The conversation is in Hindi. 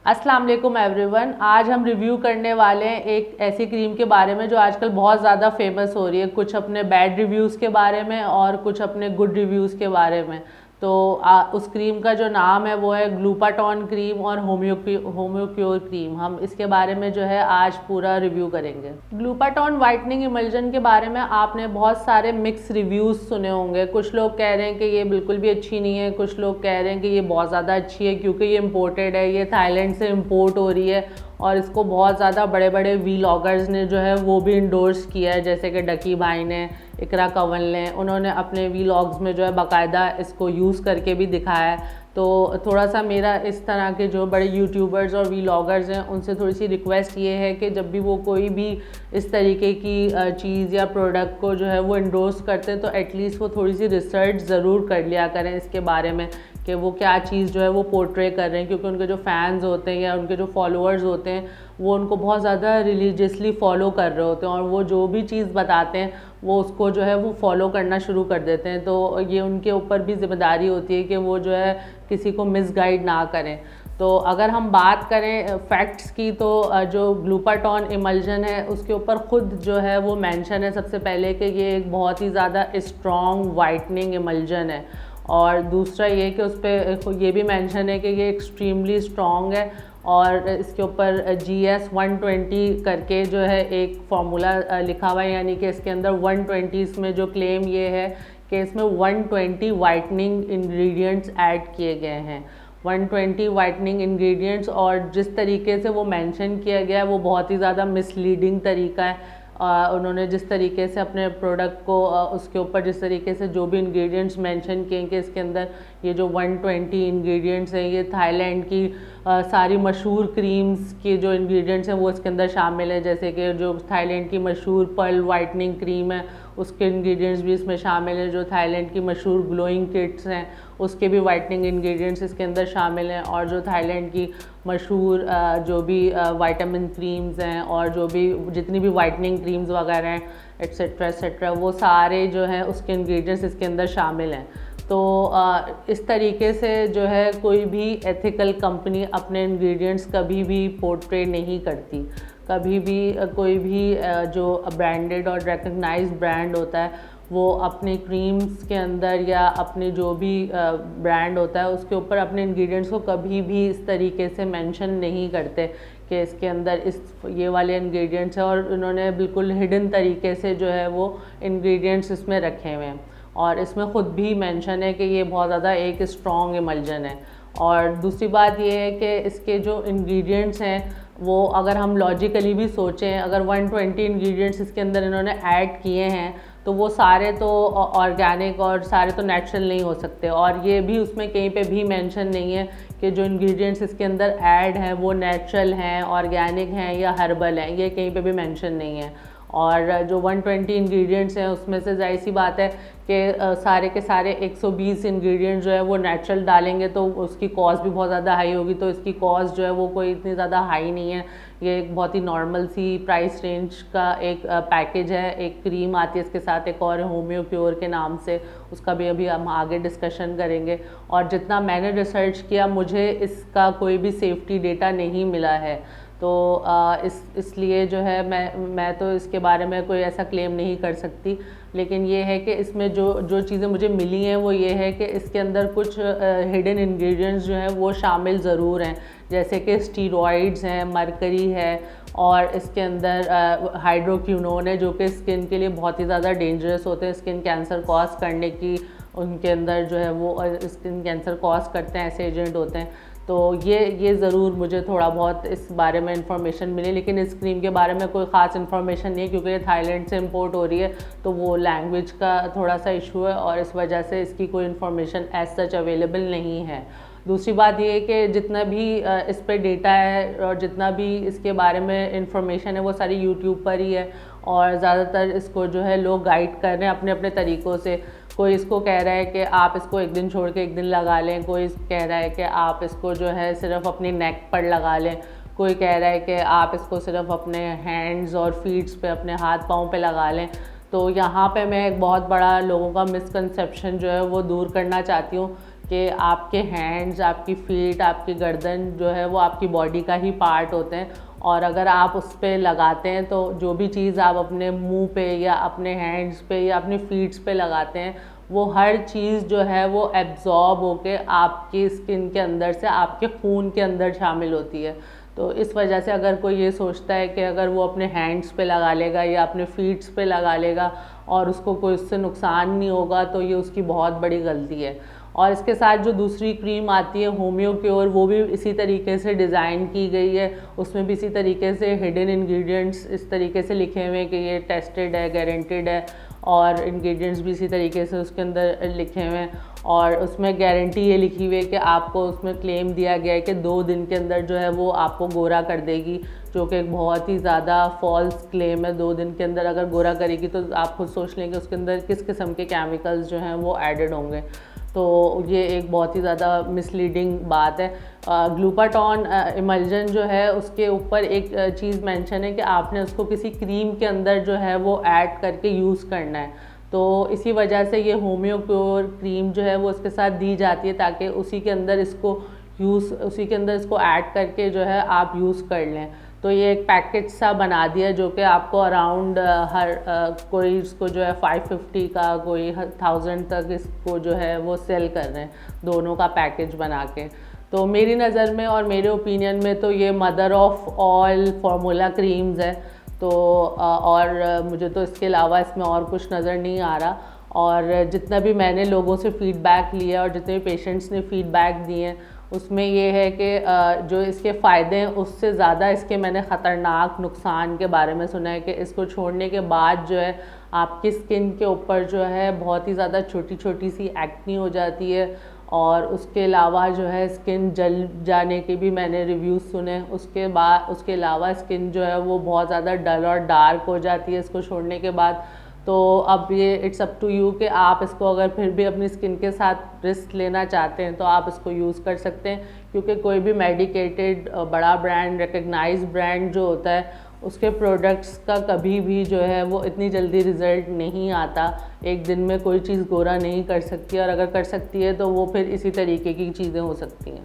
अस्सलाम वालेकुम एवरीवन। आज हम रिव्यू करने वाले हैं एक ऐसी क्रीम के बारे में जो आजकल बहुत ज़्यादा फेमस हो रही है, कुछ अपने बैड रिव्यूज़ के बारे में और कुछ अपने गुड रिव्यूज़ के बारे में। तो उस क्रीम का जो नाम है वो है ग्लूटाथॉन क्रीम और होम्योक्योर क्रीम। हम इसके बारे में जो है आज पूरा रिव्यू करेंगे। ग्लूटाथॉन वाइटनिंग इमल्जन के बारे में आपने बहुत सारे मिक्स रिव्यूज़ सुने होंगे। कुछ लोग कह रहे हैं कि ये बिल्कुल भी अच्छी नहीं है, कुछ लोग कह रहे हैं कि ये बहुत ज़्यादा अच्छी है क्योंकि ये इम्पोर्टेड है, ये थाईलैंड से इम्पोर्ट हो रही है और इसको बहुत ज़्यादा बड़े बड़े वीलॉगर्स ने जो है वो भी इंडोर्स किया है, जैसे कि डकी भाई ने, इकरा कंवल ने, उन्होंने अपने वीलॉग्स में जो है बाकायदा इसको यूज़ करके भी दिखाया है। तो थोड़ा सा मेरा इस तरह के जो बड़े यूट्यूबर्स और वीलॉगर्स हैं उनसे थोड़ी सी रिक्वेस्ट ये है कि जब भी वो कोई भी इस तरीके की चीज़ या प्रोडक्ट को जो है वो इंडोर्स करते हैं तो एटलीस्ट वो थोड़ी सी रिसर्च ज़रूर कर लिया करें इसके बारे में कि वो क्या चीज़ जो है वो पोर्ट्रे कर रहे हैं, क्योंकि उनके जो फैंस होते हैं या उनके जो फॉलोअर्स होते हैं वो उनको बहुत ज़्यादा रिलीजियसली फॉलो कर रहे होते हैं और वो जो भी चीज़ बताते हैं वो उसको जो है वो फॉलो करना शुरू कर देते हैं। तो ये उनके ऊपर भी जिम्मेदारी होती है कि वो जो है किसी को मिसगाइड ना करें। तो अगर हम बात करें फैक्ट्स की तो जो ग्लूटाथॉन इमल्जन है उसके ऊपर ख़ुद जो है वो मेंशन है सबसे पहले कि ये एक बहुत ही ज़्यादा स्ट्रॉन्ग वाइटनिंग इमल्जन है, और दूसरा ये कि उस पर ये भी मेंशन है कि ये एक्सट्रीमली स्ट्रॉन्ग है और इसके ऊपर GS120 करके जो है एक फार्मूला लिखा हुआ है, यानी कि इसके अंदर 120 में जो क्लेम ये है कि इसमें 120 वाइटनिंग इंग्रेडिएंट्स ऐड किए गए हैं। 120 वाइटनिंग इंग्रेडिएंट्स, और जिस तरीके से वो मेंशन किया गया है वो बहुत ही ज़्यादा मिसलीडिंग तरीका है। उन्होंने जिस तरीके से अपने प्रोडक्ट को उसके ऊपर जिस तरीके से जो भी इंग्रेडिएंट्स मेंशन किए कि इसके अंदर ये जो 120 इंग्रेडिएंट्स हैं ये थाईलैंड की सारी मशहूर क्रीम्स के जो इंग्रेडिएंट्स हैं वो इसके अंदर शामिल है, जैसे कि जो थाईलैंड की मशहूर पर्ल वाइटनिंग क्रीम है उसके इंग्रेडिएंट्स भी इसमें शामिल हैं, जो थाईलैंड की मशहूर ग्लोइंग किट्स हैं उसके भी वाइटनिंग इंग्रेडिएंट्स इसके अंदर शामिल हैं, और जो थाईलैंड की मशहूर जो भी वाइटामिन क्रीम्स हैं और जो भी जितनी भी वाइटनिंग क्रीम्स वगैरह हैं एट्सेट्रा वो सारे जो हैं उसके इंग्रेडिएंट्स इसके अंदर शामिल हैं। तो इस तरीके से जो है कोई भी एथिकल कंपनी अपने इंग्रेडिएंट्स कभी भी पोर्ट्रे नहीं करती। कभी भी कोई भी जो ब्रांडेड और रिकग्नाइज्ड ब्रांड होता है वो अपनी क्रीम्स के अंदर या अपने जो भी ब्रांड होता है उसके ऊपर अपने इंग्रेडिएंट्स को कभी भी इस तरीके से मेंशन नहीं करते कि इसके अंदर ये वाले इंग्रेडिएंट्स हैं, और उन्होंने बिल्कुल हिडन तरीके से जो है वो इंग्रेडिएंट्स इसमें रखे हुए हैं, और इसमें ख़ुद भी मेंशन है कि ये बहुत ज़्यादा एक स्ट्रॉन्ग इमल्जन है। और दूसरी बात ये है कि इसके जो इंग्रेडिएंट्स हैं वो अगर हम लॉजिकली भी सोचें, अगर 120 इंग्रेडिएंट्स इसके अंदर इन्होंने ऐड किए हैं तो वो सारे तो ऑर्गेनिक और सारे तो नेचुरल नहीं हो सकते, और ये भी उसमें कहीं पे भी मेंशन नहीं है कि जो इंग्रेडिएंट्स इसके अंदर ऐड हैं वो नेचुरल हैं, ऑर्गेनिक हैं या हर्बल हैं, ये कहीं पे भी मेंशन नहीं है। और जो 120 इंग्रेडिएंट्स हैं उसमें से जाहिर सी बात है कि सारे के सारे 120 इंग्रेडिएंट्स जो है वो नेचुरल डालेंगे तो उसकी कॉस्ट भी बहुत ज़्यादा हाई होगी, तो इसकी कॉस्ट जो है वो कोई इतनी ज़्यादा हाई नहीं है। ये एक बहुत ही नॉर्मल सी प्राइस रेंज का एक पैकेज है। एक क्रीम आती है इसके साथ, एक और होम्योक्योर के नाम से, उसका भी अभी हम आगे डिस्कशन करेंगे। और जितना मैंने रिसर्च किया मुझे इसका कोई भी सेफ्टी डेटा नहीं मिला है, तो इसलिए जो है मैं तो इसके बारे में कोई ऐसा क्लेम नहीं कर सकती। लेकिन ये है कि इसमें जो चीज़ें मुझे मिली हैं वो ये है कि इसके अंदर कुछ हिडन इंग्रेडिएंट्स जो हैं वो शामिल ज़रूर हैं, जैसे कि स्टीरॉइड्स हैं, मरकरी है, और इसके अंदर हाइड्रोक्विनोन है जो कि स्किन के लिए बहुत ही ज़्यादा डेंजरस होते हैं, स्किन कैंसर कॉज करने की उनके अंदर जो है वो स्किन कैंसर कॉज करते हैं, ऐसे एजेंट होते हैं। तो ये ज़रूर मुझे थोड़ा बहुत इस बारे में इंफॉर्मेशन मिली, लेकिन इस क्रीम के बारे में कोई ख़ास इंफॉर्मेशन नहीं है क्योंकि ये थाईलैंड से इंपोर्ट हो रही है, तो वो लैंग्वेज का थोड़ा सा इशू है और इस वजह से इसकी कोई इन्फॉर्मेशन एज सच अवेलेबल नहीं है। दूसरी बात ये है कि जितना भी इस पर डेटा है और जितना भी इसके बारे में इंफॉर्मेशन है वो सारी यूट्यूब पर ही है, और ज़्यादातर इसको जो है लोग गाइड कर रहे हैं अपने अपने तरीक़ों से। कोई इसको कह रहा है कि आप इसको एक दिन छोड़ के एक दिन लगा लें, कोई कह रहा है कि आप इसको जो है सिर्फ अपनी नेक पर लगा लें, कोई कह रहा है कि आप इसको सिर्फ अपने हैंड्स और फीट्स पे, अपने हाथ पाँव पे लगा लें। तो यहाँ पे मैं एक बहुत बड़ा लोगों का मिसकंसेप्शन जो है वो दूर करना चाहती हूँ कि आपके हैंड्स, आपकी फीट, आपकी गर्दन जो है वो आपकी बॉडी का ही पार्ट होते हैं, और अगर आप उस पर लगाते हैं तो जो भी चीज़ आप अपने मुंह पे या अपने हैंड्स पे या अपनी फीट्स पे लगाते हैं वो हर चीज़ जो है वो एब्जॉर्ब होके आपकी स्किन के अंदर से आपके खून के अंदर शामिल होती है। तो इस वजह से अगर कोई ये सोचता है कि अगर वो अपने हैंड्स पे लगा लेगा या अपने फीट्स पे लगा लेगा और उसको कोई उससे नुकसान नहीं होगा, तो ये उसकी बहुत बड़ी गलती है। और इसके साथ जो दूसरी क्रीम आती है होम्यो क्योर, वो भी इसी तरीके से डिज़ाइन की गई है। उसमें भी इसी तरीके से हिडन इंग्रेडिएंट्स इस तरीके से लिखे हुए हैं कि ये टेस्टेड है, गारंटेड है, और इंग्रेडिएंट्स भी इसी तरीके से उसके अंदर लिखे हुए हैं। और उसमें गारंटी ये लिखी हुई है कि आपको उसमें क्लेम दिया गया है कि 2 दिन के अंदर जो है वो आपको गोरा कर देगी, जो कि एक बहुत ही ज़्यादा फॉल्स क्लेम है। 2 दिन के अंदर अगर गोरा करेगी तो आप खुद सोच लेंगे उसके अंदर किस किस्म के केमिकल्स जो हैं वो एडेड होंगे। तो ये एक बहुत ही ज़्यादा मिसलीडिंग बात है। ग्लूटाथॉन इमल्जन जो है उसके ऊपर एक चीज़ मेंशन है कि आपने उसको किसी क्रीम के अंदर जो है वो ऐड करके यूज़ करना है। तो इसी वजह से ये होम्यो क्योर क्रीम जो है वो इसके साथ दी जाती है ताकि उसी के अंदर इसको ऐड करके जो है आप यूज़ कर लें। तो ये एक पैकेज सा बना दिया जो कि आपको अराउंड कोई इसको जो है 550 का, कोई 1000 तक इसको जो है वो सेल कर रहे हैं, दोनों का पैकेज बना के। तो मेरी नज़र में और मेरे ओपिनियन में तो ये mother of all formula creams है। तो और मुझे तो इसके अलावा इसमें और कुछ नज़र नहीं आ रहा। और जितना भी मैंने लोगों से फ़ीडबैक लिया और जितने भी पेशेंट्स ने फ़ीडबैक दिए हैं उसमें ये है कि जो इसके फ़ायदे हैं उससे ज़्यादा इसके मैंने ख़तरनाक नुकसान के बारे में सुना है कि इसको छोड़ने के बाद जो है आपकी स्किन के ऊपर जो है बहुत ही ज़्यादा छोटी छोटी सी एक्नी हो जाती है, और उसके अलावा जो है स्किन जल जाने के भी मैंने रिव्यूज़ सुने। उसके अलावा स्किन जो है वो बहुत ज़्यादा डल और डार्क हो जाती है इसको छोड़ने के बाद। तो अब ये इट्स अप टू यू कि आप इसको अगर फिर भी अपनी स्किन के साथ रिस्क लेना चाहते हैं तो आप इसको यूज़ कर सकते हैं, क्योंकि कोई भी मेडिकेटेड बड़ा ब्रांड, रिकग्नाइज्ड ब्रांड जो होता है उसके प्रोडक्ट्स का कभी भी जो है वो इतनी जल्दी रिज़ल्ट नहीं आता। एक दिन में कोई चीज़ गोरा नहीं कर सकती, और अगर कर सकती है तो वो फिर इसी तरीके की चीज़ें हो सकती हैं।